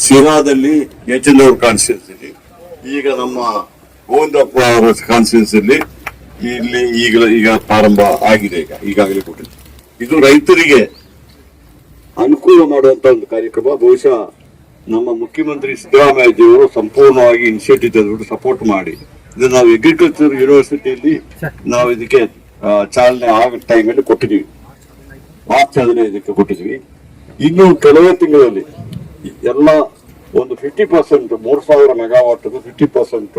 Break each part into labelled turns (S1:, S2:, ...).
S1: ಶಿರಾದಲ್ಲಿ ಯಚಂದ್ರ constituency, ಈಗ ನಮ್ಮ ಗೋವಿಂದಪ್ಪ ಅವರ ಕಾನ್ಸ್ಟಿಟ್ಯೂನ್ಸಿ ಇಲ್ಲಿ ಈಗ ಪ್ರಾರಂಭ ಆಗಿದೆ. ಈಗಾಗಲೇ ಕೊಟ್ಟಿದೆ. ಇದು ರೈತರಿಗೆ ಅನುಕೂಲ ಮಾಡುವಂತ ಒಂದು ಕಾರ್ಯಕ್ರಮ. ಬಹುಶಃ ನಮ್ಮ ಮುಖ್ಯಮಂತ್ರಿ ಸಿದ್ದರಾಮಯ್ಯಜಿಯವರು ಸಂಪೂರ್ಣವಾಗಿ ಇನಿಷಿಯೇಟಿವ್ ತೆಗೆದುಬಿಟ್ಟು ಸಪೋರ್ಟ್ ಮಾಡಿ ಇದು ನಾವು ಅಗ್ರಿಕಲ್ಚರ್ ಯೂನಿವರ್ಸಿಟಿಯಲ್ಲಿ ನಾವು ಇದಕ್ಕೆ ಚಾಲನೆ ಆಗ ಟೈಮಲ್ಲಿ ಕೊಟ್ಟಿದ್ದೀವಿ. ಮಾರ್ಚ್ 15ಕ್ಕೆ ಕೊಟ್ಟಿದ್ವಿ. ಇನ್ನು ಕೆಲವೇ ತಿಂಗಳಲ್ಲಿ ಎಲ್ಲ ಒಂದು 50% 3000 ಮೆಗಾವಾಟ್ 50%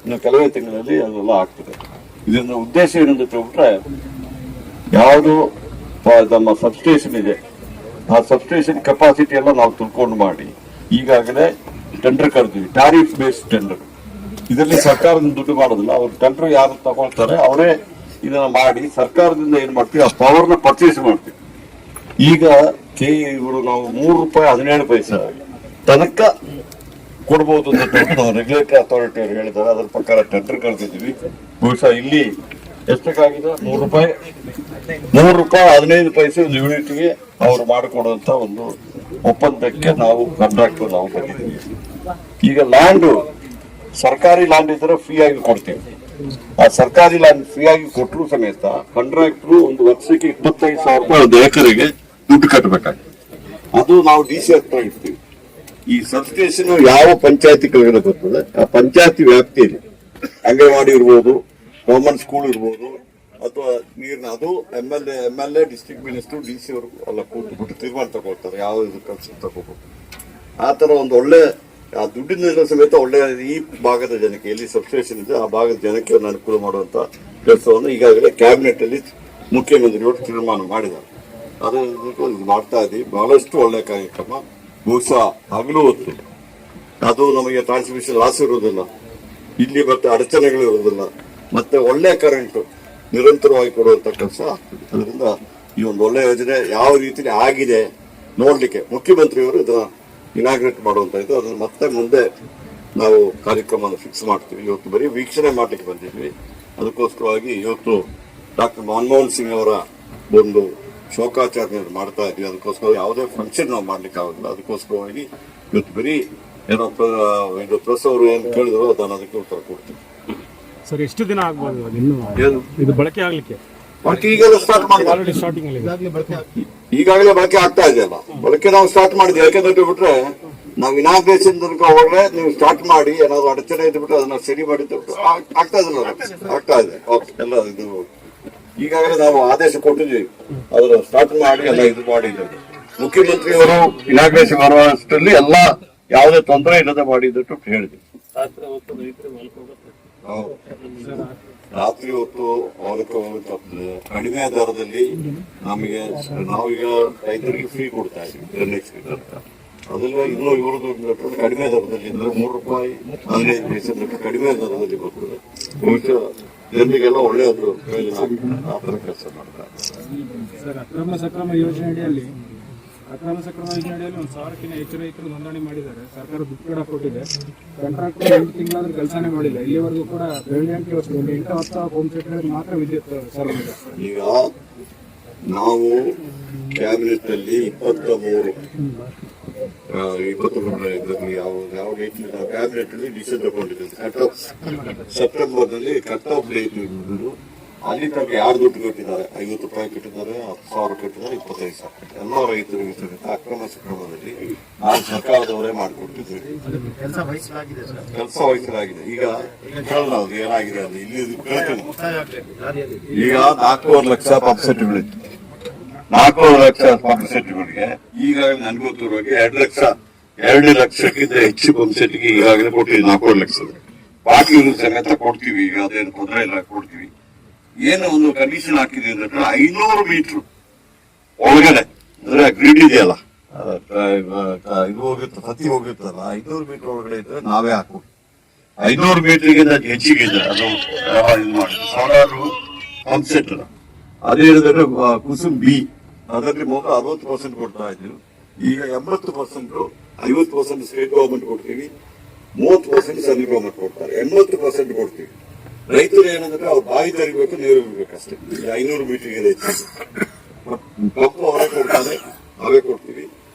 S1: ಇನ್ನು ಕೆಲವೇ ತಿಂಗಳಲ್ಲಿ ಅದೆಲ್ಲ ಆಗ್ತದೆ. ಇದರಿಂದ ಉದ್ದೇಶ ಏನಂತ ಹೇಳ್ಬಿಟ್ರೆ, ಯಾವುದು ನಮ್ಮ ಸಬ್ಸ್ಟೇಷನ್ ಇದೆ ಆ ಸಬ್ಸ್ಟೇಷನ್ ಕೆಪಾಸಿಟಿ ಎಲ್ಲ ನಾವು ತಿಳ್ಕೊಂಡು ಮಾಡಿ ಈಗಾಗಲೇ ಟೆಂಡರ್ ಕರೆದಿವಿ. Tariff based tender. ಇದರಲ್ಲಿ ಸರ್ಕಾರದಿಂದ ದುಡ್ಡು ಮಾಡೋದಿಲ್ಲ. ಅವ್ರು ಟೆಂಡರ್ ಯಾರು ತಗೊಳ್ತಾರೆ ಅವರೇ ಇದನ್ನ ಮಾಡಿ ಸರ್ಕಾರದಿಂದ ಏನ್ ಮಾಡ್ತೀವಿ ಆ ಪವರ್ನ ಪರ್ಚೇಸ್ ಮಾಡ್ತೀವಿ. ಈಗ ಇವರು ನಾವು ₹3.17 ತನಕ ಕೊಡ್ಬೋದು ಅಂತ ನಾವು ರೆಗ್ಯುಲೇಟರಿ ಅಥಾರಿಟಿ ಅವರು ಹೇಳಿದ್ದಾರೆ. ಅದರ ಪ್ರಕಾರ ಟೆಂಡರ್ ಕರೆದಿದ್ದೀವಿ. ಬಹುಶಃ ಇಲ್ಲಿ ಎಷ್ಟಕ್ಕಾಗಿದೆ ₹3.15 ಒಂದು ಯೂನಿಟ್ಗೆ ಅವರು ಮಾಡಿಕೊಡುವಂತ ಒಂದು ಒಪ್ಪಂದಕ್ಕೆ ನಾವು ಕಾಂಟ್ರಾಕ್ಟ್ ನಾವು ಬಂದಿದ್ದೀವಿ. ಈಗ ಲ್ಯಾಂಡ್ ಸರ್ಕಾರಿ ಲ್ಯಾಂಡ್ ಇದ್ರೆ ಫ್ರೀ ಆಗಿ ಕೊಡ್ತೀವಿ. ಆ ಸರ್ಕಾರಿ ಲ್ಯಾಂಡ್ ಫ್ರೀ ಆಗಿ ಕೊಟ್ಟರು ಸಮೇತ ಕಾಂಟ್ರಾಕ್ಟ್ರು ಒಂದು ವರ್ಷಕ್ಕೆ ₹25,000 ಒಂದು ಎಕರೆಗೆ ದುಡ್ಡು ಕಟ್ಟಬೇಕಾಗ್ತದೆ. ಅದು ನಾವು DC ಹತ್ರ ಇಡ್ತೀವಿ. ಈ ಸಬ್ಸ್ಟೇಷನ್ ಯಾವ ಪಂಚಾಯತಿ ಕೆಳಗಡೆ ಬರ್ತದೆ ಆ ಪಂಚಾಯತಿ ವ್ಯಾಪ್ತಿಯಲ್ಲಿ ಅಂಗನವಾಡಿ ಇರ್ಬೋದು, ಗವರ್ಮೆಂಟ್ ಸ್ಕೂಲ್ ಇರ್ಬೋದು, ಅಥವಾ ನೀರಿನ ಅದು MLA ಡಿಸ್ಟ್ರಿಕ್ಟ್ ಮಿನಿಸ್ಟರ್ DC ಅವರು ಎಲ್ಲ ಕೂತ್ಬಿಟ್ಟು ತೀರ್ಮಾನ ತಗೊಳ್ತಾರೆ ಯಾವ ಇದು ಕೆಲಸ ತಗೋಬೇಕು. ಆ ತರ ಒಂದು ಒಳ್ಳೆ ಆ ದುಡ್ಡಿನ ಸಮೇತ ಒಳ್ಳೆ ಈ ಭಾಗದ ಜನಕ್ಕೆ ಎಲ್ಲಿ ಸಬ್ಸ್ಟೇಷನ್ ಇದೆ ಆ ಭಾಗದ ಜನಕ್ಕೆ ಒಂದು ಅನುಕೂಲ ಮಾಡುವಂತ ಕೆಲಸವನ್ನು ಈಗಾಗಲೇ ಕ್ಯಾಬಿನೆಟ್ ಅಲ್ಲಿ ಮುಖ್ಯಮಂತ್ರಿಗಳು ತೀರ್ಮಾನ ಮಾಡಿದ್ದಾರೆ. ಅದು ಮಾಡ್ತಾ ಇದ್ದೀವಿ. ಬಹಳಷ್ಟು ಒಳ್ಳೆ ಕಾರ್ಯಕ್ರಮ. ಬಹುಶಃ ಹಗಲು ಹೊತ್ತು ಅದು ನಮಗೆ ಟ್ರಾನ್ಸ್ಮಿಷನ್ ಲಾಸ್ ಇರುವುದಿಲ್ಲ, ಇಲ್ಲಿ ಮತ್ತೆ ಅಡಚಣೆಗಳು ಇರುವುದಿಲ್ಲ, ಮತ್ತೆ ಒಳ್ಳೆ ಕರೆಂಟ್ ನಿರಂತರವಾಗಿ ಕೊಡುವಂತ ಕೆಲಸ ಆಗ್ತದೆ. ಅದರಿಂದ ಈ ಒಂದು ಒಳ್ಳೆ ಯೋಜನೆ ಯಾವ ರೀತಿ ಆಗಿದೆ ನೋಡ್ಲಿಕ್ಕೆ ಮುಖ್ಯಮಂತ್ರಿಯವರು ಇದನ್ನ ಇನಾಗ್ರೇಟ್ ಮಾಡುವಂತ ಇದು. ಅದನ್ನ ಮತ್ತೆ ಮುಂದೆ ನಾವು ಕಾರ್ಯಕ್ರಮವನ್ನು ಫಿಕ್ಸ್ ಮಾಡ್ತೀವಿ. ಇವತ್ತು ಬರೀ ವೀಕ್ಷಣೆ ಮಾಡ್ಲಿಕ್ಕೆ ಬಂದಿದ್ವಿ. ಅದಕ್ಕೋಸ್ಕರವಾಗಿ ಇವತ್ತು ಡಾಕ್ಟರ್ ಮನಮೋಹನ್ ಸಿಂಗ್ ಅವರ ಒಂದು ಶೋಕಾಚರಣೆ ಮಾಡ್ತಾ ಇದ್ವಿ. ಅದಕ್ಕೋಸ್ಕರ ಯಾವುದೇ ಫಂಕ್ಷನ್ ನಾವು ಮಾಡ್ಲಿಕ್ಕೆ ಆಗೋದಿಲ್ಲ. ಅದಕ್ಕೋಸ್ಕರವಾಗಿ ಇವತ್ತು ಬರೀ ಏನೋ ಇದು ಪ್ರೆಸ್ ಅವರು ಏನು ಕೇಳಿದ್ರು ಅದನ್ನು ಅದಕ್ಕೆ ಉತ್ತರ ಕೊಡ್ತೀವಿ.
S2: ಸರ್, ಎಷ್ಟು ದಿನ ಆಗ್ಬೋದು ಇದು ಬಳಕೆ ಆಗ್ಲಿಕ್ಕೆ?
S1: ಈಗಲೇ ಸ್ಟಾರ್ಟ್ ಮಾಡಿದ್ವಿ. ಈಗಾಗಲೇ ಬಳಕೆ ಆಗ್ತಾ ಇದೆಯಲ್ಲ, ಬಳಕೆ ನಾವು ಸ್ಟಾರ್ಟ್ ಮಾಡಿದ್ವಿ. ಯಾಕೆಂದ್ರೆ ಬಿಟ್ರೆ ನಾವು ಇನಾಗ್ರೇಷನ್ ತನಕ ಹೋಗಲೇ ನೀವು ಸ್ಟಾರ್ಟ್ ಮಾಡಿ ಏನಾದ್ರು ಅಡಚಣೆ ಇದ್ಬಿಟ್ಟು ಅದನ್ನ ಸರಿ ಮಾಡಿದ್ದು ಆಗ್ತಾ ಇದಲ್ಲ, ಆಗ್ತಾ ಇದೆ. ಓಕೆ, ಎಲ್ಲ ಇದು ಈಗಾಗಲೇ ನಾವು ಆದೇಶ ಕೊಟ್ಟಿದ್ವಿ. ಅದನ್ನ ಸ್ಟಾರ್ಟ್ ಮಾಡಿ ಎಲ್ಲ ಇದು ಮಾಡಿದ್ದೇವೆ. ಮುಖ್ಯಮಂತ್ರಿಯವರು ಇನಾಗ್ರೇಷನ್ ಮಾಡುವಷ್ಟರಲ್ಲಿ ಎಲ್ಲ ಯಾವುದೇ ತೊಂದರೆ ಇಲ್ಲದೆ ಮಾಡಿದ್ದು ಹೇಳಿದ್ವಿ. ರಾತ್ರಿ ಹೊತ್ತು ಹೊಲಕ್ಕೆ ಹೋಗುತ್ತೆ ಕಡಿಮೆ ದರದಲ್ಲಿ ನಮಗೆ ನಾವೀಗ ರೈತರಿಗೆ ಫ್ರೀ ಕೊಡ್ತಾ ಇದ್ದೀವಿ. ಅದೆಲ್ಲ ಇನ್ನೂ ಇವ್ರದ್ದು ಕಡಿಮೆ ದರದಲ್ಲಿ ಅಂದ್ರೆ ₹3.15 ಕಡಿಮೆ ದರದಲ್ಲಿ ಬರ್ತದೆ. ಬಹುಶಃ ಜನರಿಗೆಲ್ಲ ಒಳ್ಳೆಯದು ಆ ಥರ ಕೆಲಸ ಮಾಡ್ತಾರೆ.
S2: ಸರ್, ಅಕ್ರಮ ಸಕ್ರಮ ಯೋಜನೆಯಲ್ಲಿ 1,000ಕ್ಕಿಂತ ಹೆಚ್ಚು ರೈತರು ನೋಂದಣಿ ಮಾಡಿದ್ದಾರೆ. ಸರ್ಕಾರ ದುಡ್ಡು ಕೂಡ ಕೊಟ್ಟಿದೆ. ಕಾಂಟ್ರಾಕ್ಟ್ 8 ತಿಂಗಳಾದ್ರೂ ಕೆಲಸನೇ ಮಾಡಿಲ್ಲ. ಇಲ್ಲಿವರೆಗೂ ಕೂಡ 8 ಹೋಮ್ ಸೆಕ್ಟರ್ ಮಾತ್ರ ವಿದ್ಯುತ್ ಸರ್.
S1: ಈಗ ನಾವು ಕ್ಯಾಬಿನೆಟ್ ಅಲ್ಲಿ 23 ಯಾವ ಡೇಟ್ ಕ್ಯಾಬಿನೆಟ್ ಅಲ್ಲಿ ಡಿಸಿಷನ್ ತಗೊಂಡಿದ್ದೀವಿ. ಸೆಪ್ಟೆಂಬರ್ನಲ್ಲಿ ಕಟ್ ಆಫ್ ಡೇಟ್ ಇರುವುದು. ಅಲ್ಲಿ ತನಕ ಯಾರು ದುಡ್ಡು ಕಟ್ಟಿದ್ದಾರೆ, ₹50 ಕಟ್ಟಿದ್ದಾರೆ, 10,000 ಕಟ್ಟಿದ್ದಾರೆ, 25,000 ಎಲ್ಲ ರೈತರಿಗೆ ಅಕ್ರಮ ಸಕ್ರಮದಲ್ಲಿ ನಾವು ಸರ್ಕಾರದವರೇ ಮಾಡಿಕೊಟ್ಟಿದ್ವಿ. ಕೆಲಸ ವಹಿಸಲಾಗಿದೆ. ಈಗ ಏನಾಗಿದೆ ಅಲ್ಲಿ ಇಲ್ಲಿ ಈಗ 4,500,000 ಲಕ್ಷ ಪಂಪ್ ಸೆಟ್ಗಳಿತ್ತು. 4,500,000 ಲಕ್ಷ ಪಂಪ್ ಸೆಟ್ಗಳಿಗೆ ಈಗಾಗಲೇ ನನಗೆ ಗೊತ್ತಿರುವಾಗ 2 ಲಕ್ಷಕ್ಕಿಂತ ಹೆಚ್ಚು ಪಂಪ್ ಸೆಟ್ಗೆ ಈಗಾಗಲೇ ಕೊಟ್ಟಿದ್ದೀವಿ. 4,500,000 ಲಕ್ಷ ಬಾಕಿ ಸಮೇತ ಕೊಡ್ತೀವಿ. ಈಗ ಅದೇನು ತೊಂದರೆ ಇಲ್ಲ, ಕೊಡ್ತೀವಿ. ಏನು ಒಂದು ಕಂಡೀಷನ್ ಹಾಕಿದೆ ಅಂದ್ರೆ 500 ಮೀಟರ್ ಒಳಗಡೆ ಅಂದ್ರೆ ಗ್ರಿಡ್ ಇದೆಯಲ್ಲ, ಇದು ಹೋಗುತ್ತೆ, ಸತಿ ಹೋಗುತ್ತಲ್ಲ, 500 ಮೀಟರ್ ಒಳಗಡೆ ಇದ್ರೆ ನಾವೇ ಹಾಕೋ. 500 ಮೀಟರ್ಗಿಂತ ಹೆಚ್ಚಿಗೆ ಇದೆ ಅದು ಇದು ಮಾಡಿ ಸೋಲಾರ್ ಪಂಪ್ ಸೆಟ್ ಅದೇನಿದ್ರೆ ಕುಸುಮ್ ಬಿ ಅದರಲ್ಲಿ ಮೊದಲು 60% ಕೊಡ್ತಾ ಇದ್ದೀವಿ. ಈಗ 80%, 50% ಸ್ಟೇಟ್ ಗವರ್ಮೆಂಟ್ ಕೊಡ್ತೀವಿ, 30% ಸೆಂಟ್ರಲ್ ಗವರ್ಮೆಂಟ್ ಕೊಡ್ತಾರೆ, 80% ಕೊಡ್ತೀವಿ. ರೈತರು ಏನಂದ್ರೆ ಅವ್ರು ಬಾಯಿ ತರಿಬೇಕು, ನೀರು ಬಿಡ್ಬೇಕಷ್ಟೇ. 500 ಮೀಟರ್ಗೆ ಪಂಪ್ ಅವರೇ ಕೊಡ್ತಾರೆ, ಅವೇ ಕೊಡ್ತೀವಿ.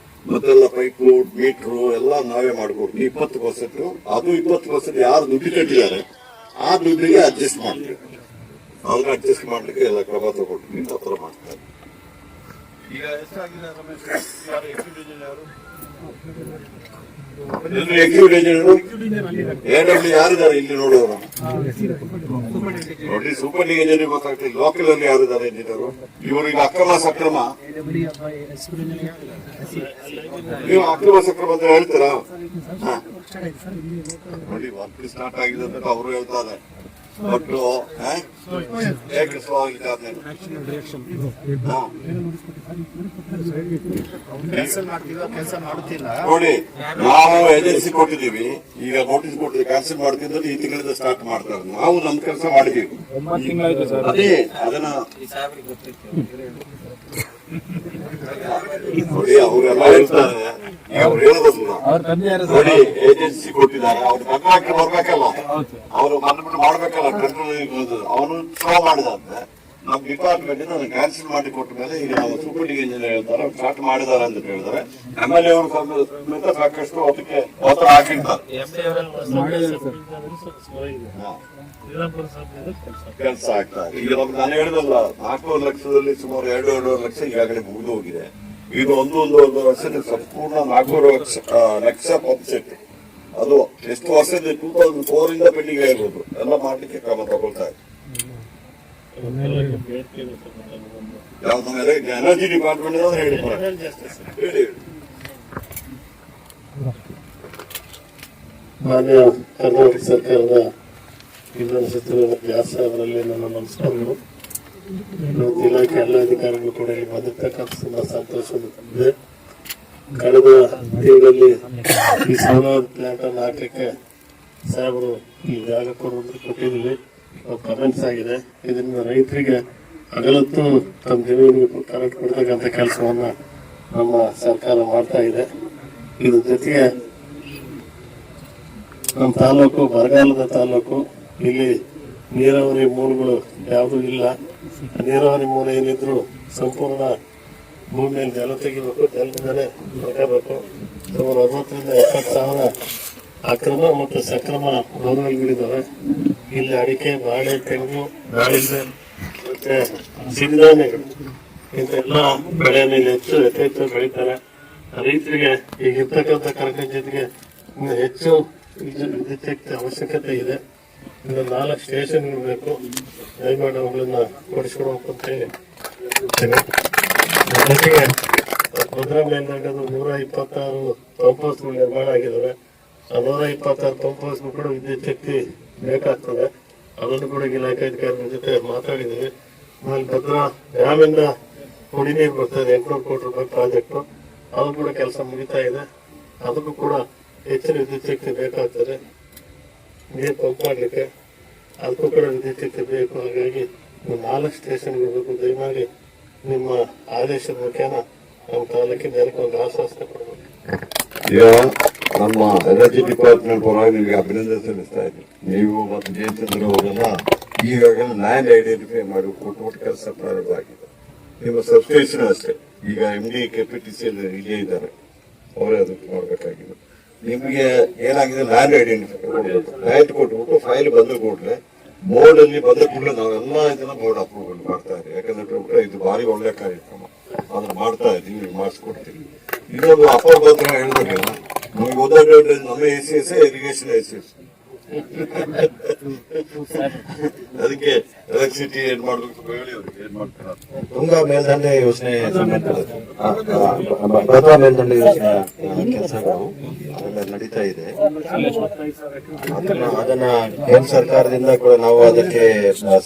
S1: ಮತ್ತೆಲ್ಲ ಪೈಪು ಮೀಟ್ರು ಎಲ್ಲ ನಾವೇ ಮಾಡಿಕೊಡ್ತೀವಿ 20%. ಅದು 20% ಯಾರು ದುಡ್ಡು ಕಟ್ಟಿದ್ದಾರೆ ಆ ದುಡ್ಡಿಗೆ ಅಡ್ಜಸ್ಟ್ ಮಾಡ್ತೀವಿ. ಅದನ್ನ ಅಡ್ಜಸ್ಟ್ ಮಾಡ್ಲಿಕ್ಕೆ ಎಲ್ಲ ಕ್ರಮ ತಗೊಳ್ತೀವಿ. ಆ ಥರ ಮಾಡ್ತಾರೆ. ಈಗ ಎಷ್ಟಾಗಿದೆ ರಮೇಶ್? ಯಾರು ಎಕ್ಸಿಕ್ಯೂಟಿವ್ ಇಂಜಿನಿಯರ್? ಎಕ್ಸಿಕ್ಯೂಟಿವ್ ಯಾರಿದ್ದಾರೆ ಇಲ್ಲಿ ನೋಡೋರು? ನೋಡಿ, ಸೂಪರ್ ಲೀಗ್ ಇಂಜಿನಿಯರ್ ಗೊತ್ತಾಗ್ತದೆ. ಲೋಕಲ್ ಅಲ್ಲಿ ಯಾರಿದ್ದಾರೆ ಇಂಜಿನಿಯರು? ಇವರು ಈಗ ಅಕ್ರಮ ಸಕ್ರಮ, ನೀವು ಅಕ್ರಮ ಸಕ್ರಮ ಅಂತ ಹೇಳ್ತೀರಾ? ನೋಡಿ, ವರ್ಕ್ ಸ್ಟಾರ್ಟ್ ಆಗಿದೆ ಅಂತ ಅವರು ಹೇಳ್ತಾರೆ. ಒಟ್ಟು ನೋಡಿ, ನಾವು ಏಜೆನ್ಸಿ ಕೊಟ್ಟಿದ್ದೀವಿ. ಈಗ ನೋಟಿಸ್ ಕೊಟ್ಟಿದ್ದೀವಿ, ಕ್ಯಾನ್ಸಲ್ ಮಾಡ್ತಿದ್ರೆ ಈ ತಿಂಗಳಿಂದ ಸ್ಟಾರ್ಟ್ ಮಾಡ್ತಾರೆ. ನಾವು ನಮ್ ಕೆಲಸ ಮಾಡಿದೀವಿ. ಅದೇ ಅದನ್ನ ನೋಡಿ, ಅವರೆಲ್ಲ ಹೇಳ್ತಾರೆ. ಅವ್ರು ಹೇಳೋದಿಲ್ಲ. ನೋಡಿ, ಏಜೆನ್ಸಿ ಕೊಟ್ಟಿದ್ದಾರೆ, ಅವ್ರು ಕಾಂಟ್ರಾಕ್ಟರ್ ಬರ್ಬೇಕಲ್ಲ, ಅವರು ಬಂದ್ಬಿಟ್ಟು ಮಾಡ್ಬೇಕಲ್ಲ. ಅವನು ಶೋ ಮಾಡಿದಂತೆ ನಮ್ ಡಿಪಾರ್ಟ್ಮೆಂಟ್ ಇಂದ ಕ್ಯಾನ್ಸಲ್ ಮಾಡಿ ಕೊಟ್ಟ ಮೇಲೆ ಈಗ ನಾವು ಸೂಪರ್ ಲೀಗ್ ಇಂಜಿನಿಯರ್ ಹೇಳ್ತಾರೆ ಸ್ಟಾರ್ಟ್ ಮಾಡಿದ್ದಾರೆ ಅಂತ ಹೇಳಿದ್ರೆ MLA ಅವರು ಸಮೇತ ಸಾಕಷ್ಟು ಅದಕ್ಕೆ ಒತ್ತಡ ಹಾಕಿರ್ತಾರೆ. ಕೆಲಸ ಆಗ್ತಾರೆ. ಈಗ ನಮ್ಗೆ ನಾನು ಹೇಳಿದಲ್ಲ, 4 ಲಕ್ಷದಲ್ಲಿ ಸುಮಾರು 2.5 ಲಕ್ಷ ಈಗಾಗಲೇ ಮುಗಿದು ಹೋಗಿದೆ. ಇದು ಒಂದೂವರೆ ವರ್ಷದಲ್ಲಿ ಸಂಪೂರ್ಣ 4 ಲಕ್ಷ ಪಂಪ್ ಸೆಟ್. ಅದು ಎಷ್ಟು ವರ್ಷದ 2004 ಇಂದ ಪೆಂಡಿಂಗ್ ಆಗಿರ್ಬೋದು. ಎಲ್ಲ ಮಾಡ್ಲಿಕ್ಕೆ ಕ್ರಮ ತಗೊಳ್ತಾ ಇದೆ. ಯಾವ್ದು ಮೇಲೆ ಎನರ್ಜಿ ಡಿಪಾರ್ಟ್ಮೆಂಟ್ ಹೇಳಿ
S3: ಮಾನ್ಯ ಕರ್ನಾಟಕ ಸರ್ಕಾರದ ಇಂಧನ ಸಚಿವರು ಗ್ಯಾಸ್ ಅವರಲ್ಲಿ ನನ್ನ ನಮಸ್ಕಾರಗಳು. ಇಲಾಖೆ ಎಲ್ಲ ಅಧಿಕಾರಿಗಳು ಕೂಡ ಇಲ್ಲಿ ಬಂದಿರ್ತಕ್ಕಂಥ ತುಂಬಾ ಸಂತೋಷವಿದೆ. ಕಳೆದ ತಿಂಗಳಲ್ಲಿ ಈ ಸೋಲಾರ್ ಪ್ಲಾಂಟ್ ಅನ್ನು ಹಾಕಲಿಕ್ಕೆ ಸಾಹೇಬರು ಈ ಜಾಗ ಕೊಟ್ಟಿದ್ದೀವಿ. ಕಮೆಂಟ್ಸ್ ಆಗಿದೆ. ಇದರಿಂದ ರೈತರಿಗೆ ಹಗಲತ್ತು ತಮ್ಮ ಜಮೀನಿಗೆ ಕರೆಂಟ್ ಕೊಡ್ತಕ್ಕಂಥ ಕೆಲಸವನ್ನ ನಮ್ಮ ಸರ್ಕಾರ ಮಾಡ್ತಾ ಇದೆ. ಇದ್ರ ಜೊತೆಗೆ ನಮ್ಮ ತಾಲೂಕು ಬರಗಾಲದ ತಾಲೂಕು, ಇಲ್ಲಿ ನೀರಾವರಿ ಮೂಲಗಳು ಯಾವುದೂ ಇಲ್ಲ. ನೀರಾವರಿ ಮೂಲ ಏನಿದ್ರು ಸಂಪೂರ್ಣ ಭೂಮಿಯಲ್ಲಿ ಜಲ ತೆಗಿಬೇಕು, ಜಲದಿಂದಲೇ ಬೇಕು. ಸುಮಾರು 60 ರಿಂದ 70 ಸಾವಿರ ಅಕ್ರಮ ಮತ್ತು ಸಕ್ರಮ ಬೋರ್ವೆಲ್ಗಳಿದ್ದಾವೆ. ಇಲ್ಲಿ ಅಡಿಕೆ, ಬಾಳೆ, ತೆಂಗು, ದಾಳಿಂಬೆ ಮತ್ತೆ ಸಿರಿಧಾನ್ಯಗಳು ಇಂತೆಲ್ಲ ಬೆಳೆಯನ್ನು ಇಲ್ಲಿ ಹೆಚ್ಚು ಬೆಳೀತಾರೆ. ರೈತರಿಗೆ ಈಗ ಇರ್ತಕ್ಕಂಥ ಕರೆಂಟ್ ಜೊತೆಗೆ ಇನ್ನು ಹೆಚ್ಚು ವಿದ್ಯುತ್ ಶಕ್ತಿ ಅವಶ್ಯಕತೆ ಇದೆ. ಇನ್ನು 4 ಸ್ಟೇಷನ್ಗಳು ಬೇಕು. ದಯಮಾಡಿ ಅವುಗಳನ್ನ ಕೊಡಿಸ್ಕೊಡ್ಬೇಕು ಅಂತ ಹೇಳಿ ಜೊತೆಗೆ ಭದ್ರಾ ಮೇಲ್ದಂಡದ 126 ಪಂಪ್ ಹೌಸ್ಗಳು ನಿರ್ಮಾಣ ಆಗಿದ್ದಾವೆ. ಆ 126 ಪಂಪ್ ಹೌಸ್ಗೂ ಕೂಡ ವಿದ್ಯುತ್ ಶಕ್ತಿ ಬೇಕಾಗ್ತದೆ. ಅದನ್ನು ಕೂಡ ಇಲಾಖೆ ಅಧಿಕಾರಿಗಳ ಜೊತೆ ಮಾತಾಡಿದ್ದೀವಿ. ಆಮೇಲೆ ಭದ್ರಾ ಡ್ಯಾಮಿಂದ ಕುಡಿ ನೀರು ಬರ್ತದೆ, 800 ಕೋಟಿ ರೂಪಾಯಿ ಪ್ರಾಜೆಕ್ಟ್. ಅದು ಕೂಡ ಕೆಲಸ ಮುಗಿತಾ ಇದೆ. ಅದಕ್ಕೂ ಕೂಡ ಹೆಚ್ಚಿನ ವಿದ್ಯುತ್ ಶಕ್ತಿ ಬೇಕಾಗ್ತದೆ ನೀರು ಪಂಪ್ ಮಾಡಲಿಕ್ಕೆ. ಅದಕ್ಕೂ ಕೂಡ ವಿದ್ಯುತ್ ಶಕ್ತಿ ಬೇಕು. ಹಾಗಾಗಿ 4 ಸ್ಟೇಷನ್ಗಳು ಬೇಕು. ದಯಮಾಡಿ ನಿಮ್ಮ ಆದೇಶದ ಮುಖೇನ ನಮ್ಮ ತಾಲೂಕಿನ ಜನಕ್ಕೆ ಒಂದು ಆಶ್ವಾಸನೆ ಕೊಡಬೇಕು.
S1: ಈಗ ನಮ್ಮ ಎನರ್ಜಿ ಡಿಪಾರ್ಟ್ಮೆಂಟ್ ಪರವಾಗಿ ನಿಮಗೆ ಅಭಿನಂದನೆ ಸಲ್ಲಿಸ್ತಾ ಇದ್ದೀವಿ. ನೀವು ಮತ್ತು ಜಯಚಂದ್ರ ಅವರೆಲ್ಲ ಈಗಾಗಲೇ ಲ್ಯಾಂಡ್ ಐಡೆಂಟಿಫೈ ಮಾಡಿ ಕೊಟ್ಟು ಕೆಲಸ ಪ್ರಾರಂಭ ಆಗಿದೆ. ನಿಮ್ಮ ಸಬ್ಸ್ಟೇಷನ್ ಅಷ್ಟೇ. ಈಗ MD KPTC ಇಲ್ಲೇ ಇದ್ದಾರೆ, ಅವರೇ ಅದಕ್ಕೆ ಮಾಡಬೇಕಾಗಿದೆ. ನಿಮಗೆ ಏನಾಗಿದೆ, ಲ್ಯಾಂಡ್ ಐಡೆಂಟಿಫೈ ಕೊಡಬೇಕು. ಲ್ಯಾಂಡ್ ಕೊಟ್ಬಿಟ್ಟು ಫೈಲ್ ಬಂದ ಕೂಡಲೇ ಬೋರ್ಡ್ ಅಲ್ಲಿ ಬಂದ ಕೂಡಲೇ ನಾವೆಲ್ಲ ಇದನ್ನ ಬೋರ್ಡ್ ಅಪ್ರೂವಲ್ ಮಾಡ್ತಾ ಇದ್ದೀವಿ. ಯಾಕಂದ್ರೆ ಇದು ಭಾರಿ ಒಳ್ಳೆ ಕಾರ್ಯಕ್ರಮ, ಅದನ್ನ ಮಾಡ್ತಾ ಇದ್ದೀವಿ, ಮಾಡಿಸ್ಕೊಡ್ತೀವಿ. ಇನ್ನೊಂದು ಅಪಭದ್ರ ಹೇಳ್ಬೇಕಲ್ಲ, ನಮಗೆ ಉದಾಹರಣೆ ನಮ್ಮ ACS ಇರಿಗೇಷನ್ ACS ಅದಕ್ಕೆ ಎಲೆಕ್ಟ್ರಿಸಿಟಿ ಏನ್ ಮಾಡ್ಬೇಕು ಹೇಳಿ ಅವ್ರಿಗೆ ಏನ್ ಮಾಡ್ತಾರೆ.
S4: ತುಂಗಾ ಮೇಲ್ದಂಡೆ ಯೋಜನೆ ಭದ್ರಾ ಮೇಲ್ದಂಡೆ ಯೋಜನೆ ಕೆಲಸಗಳು ಅವೆಲ್ಲ ನಡೀತಾ ಇದೆ. ಅದನ್ನ ಕೇಂದ್ರ ಸರ್ಕಾರದಿಂದ ಕೂಡ ನಾವು ಅದಕ್ಕೆ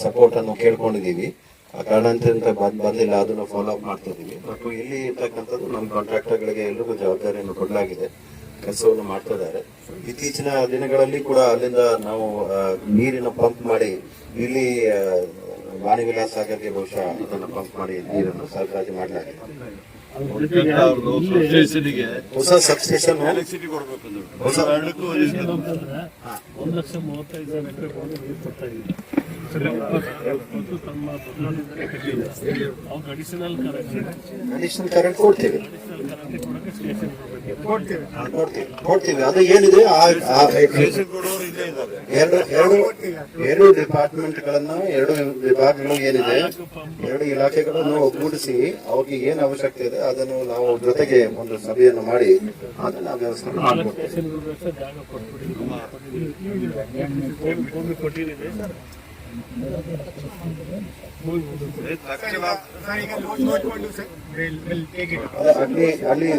S4: ಸಪೋರ್ಟ್ ಅನ್ನು ಕೇಳ್ಕೊಂಡಿದೀವಿ. ಕಾರಣಾಂತರದಿಂದ ಬಂದಿಲ್ಲ, ಅದನ್ನು ಫಾಲೋ ಅಪ್ ಮಾಡ್ತಿದ್ದೀವಿ. ಬಟ್ ಇಲ್ಲಿ ಇರ್ತಕ್ಕಂಥದ್ದು ನಮ್ಮ ಕಾಂಟ್ರಾಕ್ಟರ್ಗಳಿಗೆ ಎಲ್ರಿಗೂ ಜವಾಬ್ದಾರಿಯನ್ನು ಕೊಡಲಾಗಿದೆ, ಕೆಲಸವನ್ನು ಮಾಡ್ತಾ ಇದ್ದಾರೆ. ಇತ್ತೀಚಿನ ದಿನಗಳಲ್ಲಿ ಕೂಡ ಅಲ್ಲಿಂದ ನಾವು ನೀರಿನ ಪಂಪ್ ಮಾಡಿ ಇಲ್ಲಿ ವಾಣಿ ವಿಲಾಸ್ ಸಾಗರ್ಗೆ ಬಹುಶಃ ಅದನ್ನು ಪಂಪ್ ಮಾಡಿ ನೀರನ್ನು ಸರಬರಾಜು ಮಾಡಲಾಗಿದೆ. ಹೊಸ ಸಬ್ಸ್ಟೇಷನ್ ಹೊಸ
S3: 1,35,000 ಎಕರೆ ನೀರು ಕೊಡ್ತಾ ಇದ್ದೀವಿ. ಅಡಿಷನಲ್
S4: ಅಡಿಷನಲ್ ಕರೆಂಟ್ ಕೊಡ್ತೀವಿ. ಕೊಡ್ತೀವಿ. ಅದು ಏನಿದೆ ಎರಡು ಡಿಪಾರ್ಟ್ಮೆಂಟ್ಗಳನ್ನ, ಎರಡು ವಿಭಾಗಗಳು ಏನಿದೆ, ಎರಡು ಇಲಾಖೆಗಳನ್ನು ಒಗ್ಗೂಡಿಸಿ ಅವ್ರಿಗೆ ಏನ್ ಅವಶ್ಯಕತೆ ಇದೆ ಅದನ್ನು ನಾವು ಜೊತೆಗೆ ಒಂದು ಸಭೆಯನ್ನು ಮಾಡಿ ಅದನ್ನ ನಾವು ವ್ಯವಸ್ಥೆ ಮಾಡ್ಕೊಡ್ತೇವೆ. ಅಲ್ಲಿ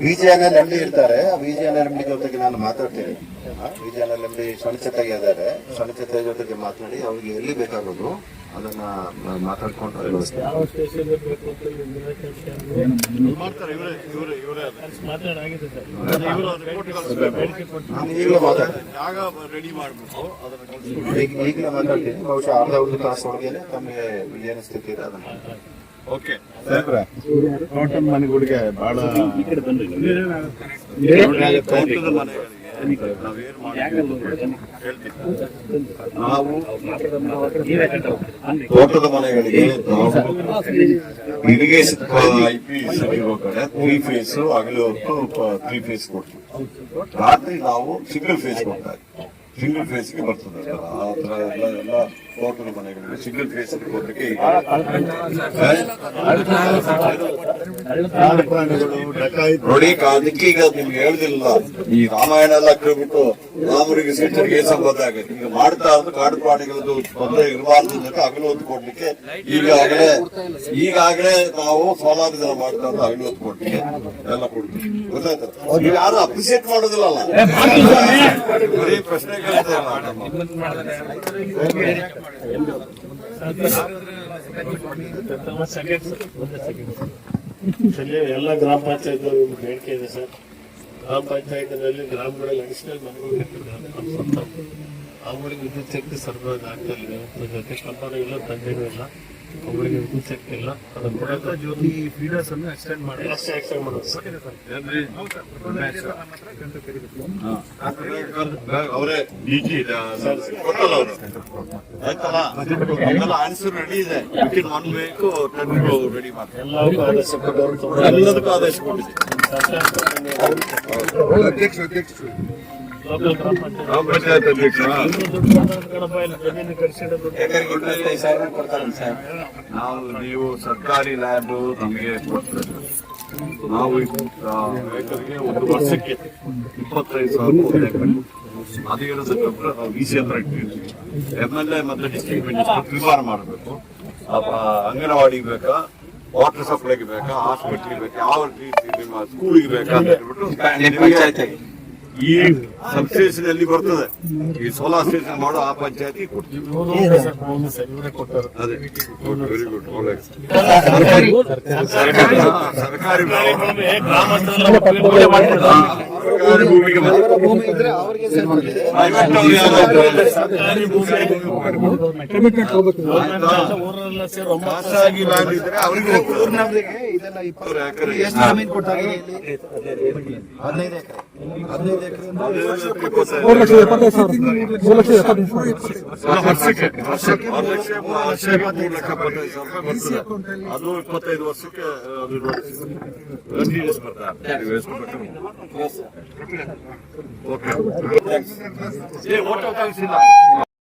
S4: BJNL MD ಇರ್ತಾರೆ. BJNL MD ಜೊತೆಗೆ ನಾನು ಮಾತಾಡ್ತೇನೆ. BJNL MD ಸ್ವಚ್ಛತೆಗೆ ಇದ್ದಾರೆ. ಸ್ವಚ್ಛತೆ ಜೊತೆಗೆ ಮಾತನಾಡಿ ಅವ್ರಿಗೆ ಎಲ್ಲಿ ಬೇಕಾಗೋದು ಅದನ್ನ ಮಾತಾಡ್ಕೊಂಡು ವ್ಯವಸ್ಥೆ ಈಗಲೇ ಮಾತಾಡ್ತೀನಿ. ಬಹುಶಃ ಅರ್ಧ ತಾಸು ಒಳಗೇನೆ ತಮಗೆ ಏನು ಸ್ಥಿತಿ ಇದೆ ಅದನ್ನ.
S5: ಓಕೆ ಸಾಹೇಬ್ರೆ, ತೋಟದ ಮನೆಗಳಿಗೆ ಬಹಳ
S1: ನಾವು ತೋಟದ ಮನೆಗಳಿಗೆ ಇರಿಗೇಷನ್ IP ಇರೋ ಕಡೆ 3 ಫೇಸ್ ಹಗಲು ಹೊತ್ತು 3 ಫೇಸ್ ಕೊಡ್ತೀವಿ. ರಾತ್ರಿ ನಾವು ಸಿಂಗಲ್ ಫೇಸ್ ಕೊಡ್ತಾ ಇದ್ದೀವಿ. ಸಿಂಗಲ್ ಫೇಸ್ಗೆ ಬರ್ತದೆ. ಆ ತರ ಎಲ್ಲ ತೋಟದ ಮನೆಗಳಿಗೆ ಸಿಂಗಲ್ ಫೇಸ್ ಕೊಡ್ಲಿಕ್ಕೆ ನೋಡಿ. ಅದಕ್ಕೆ ಈಗ ನಿಮ್ಗೆ ಹೇಳ್ದಿಲ್ಲ, ಈ ರಾಮಾಯಣ ಎಲ್ಲ ಕೇಳ್ಬಿಟ್ಟು ರಾಮರಿಗೆ ಸೀತರಿಗೆ ಏನ್ ಸಂಬಂಧ ಆಗುತ್ತೆ. ಈಗ ಮಾಡ್ತಾ ಇರೋದು ಕಾಡು ಪ್ರಾಣಿಗಳದ್ದು ತೊಂದರೆ ಇರಬಾರ್ದು ಅಂತ ಹಗಲು ಹೊತ್ತು ಕೊಡ್ಲಿಕ್ಕೆ ಈಗಾಗಲೇ ನಾವು ಸೋಲಾರ್ ಜನ ಮಾಡ್ತಾ ಇರೋದು ಹಗಲು ಹೊತ್ತು ಕೊಡ್ಲಿಕ್ಕೆ ಎಲ್ಲ ಕೊಡ್ತೀವಿ. ಗೊತ್ತಾಯ್ತು? ನೀವು ಯಾರು ಅಪ್ರಿಸಿಯೇಟ್ ಮಾಡೋದಿಲ್ಲಲ್ಲ, ಬರೀ ಪ್ರಶ್ನೆ ಕೇಳ್ತಾ
S3: ಎಲ್ಲ ಗ್ರಾಮ ಪಂಚಾಯತ್ ಬೇಡಿಕೆ ಇದೆ ಸರ್. ಗ್ರಾಮ ಪಂಚಾಯತ್ನಲ್ಲಿ ಗ್ರಾಮಗಳಲ್ಲಿ ಅಡಿಷನಲ್ ಮನೆಗಳು ಅವುಗಳಿಗೆ ವಿದ್ಯುತ್ ಶಕ್ತಿ ಸರಬರಾಜು ಆಗ್ತಾ ಇಲ್ಲ. ಜೊತೆ ಕಂಪನಿ ಇಲ್ಲ, ತಂದೆನೂ ಇಲ್ಲ, ಅವುಗಳಿಗೆ ವಿದ್ಯುತ್ ಶಕ್ತಿ ಇಲ್ಲ. ಅದನ್ನು ಕೊಡಕ್ಕೆ ಜ್ಯೋತಿ ಫೀಡರ್ಸ್ ಅನ್ನು ಎಕ್ಸ್ಟೆಂಡ್ ಮಾಡಿ ಮಾಡೋದು ಸರ್.
S1: ಅವರೇ ಕೊಟ್ಟಲ್ಲ ಅವರು ಆಯ್ತಲ್ಲ. ಅದೆಲ್ಲ ಆನ್ಸರ್ ರೆಡಿ ಇದೆ. ವಿತಿನ್ 1 ವೀಕ್ ರೆಡಿ ಮಾಡ್ತಾರೆ.
S3: ಎಲ್ಲದಕ್ಕೂ ಆದೇಶ ಕೊಟ್ಟವರು
S1: ಎಲ್ಲದಕ್ಕೂ ಆದೇಶ ಕೊಟ್ಟಿದೆ. ಗ್ರಾಮ ಪಂಚಾಯತ್ ಅಧ್ಯಕ್ಷ ನೀವು ಸರ್ಕಾರಿ ಲ್ಯಾಬ್ ನಮಗೆ ಕೊಡ್ತಾರೆ. ನಾವು ರೈತರಿಗೆ 1 ವರ್ಷಕ್ಕೆ 25,000 ಅದು ಹೇಳಿದ್ರೆ ನಾವು VC ಹತ್ರ ಇಟ್ಟಿರ್ತೀವಿ. MLA ಮತ್ತೆ ಡಿಸ್ಟ್ರಿಕ್ಟ್ ಮಿನಿಸ್ಟರ್ ತೀರ್ಮಾನ ಮಾಡಬೇಕು. ಅಂಗನವಾಡಿಗೆ ಬೇಕಾ, ವಾಟರ್ ಸಪ್ಲೈಗೆ ಬೇಕಾ, ಹಾಸ್ಪಿಟ್ಲಿಗೆ ಬೇಕಾ, ಯಾವ ರೀತಿ ಸ್ಕೂಲಿಗೆ ಬೇಕಾ ಅಂತ ಹೇಳ್ಬಿಟ್ಟು ಈ ಸಬ್ ಸ್ಟೇಷನ್ ಎಲ್ಲಿ ಬರ್ತದೆ, ಈ ಸೋಲಾರ್ ಸ್ಟೇಷನ್ ಮಾಡೋ ಆ ಪಂಚಾಯತಿ ಕೊಡ್ತೀವಿ. ಅದೇ ವೆರಿ ಗುಡ್. ಸರ್ಕಾರಿ ಭೂಮಿಗೆ ಖಾಸಗಿ ಲ್ಯಾಂಡ್ ಇದ್ರೆ ಅವರಿಗೆ ಅದು 25 ವರ್ಷಕ್ಕೆ ಓಕೆ.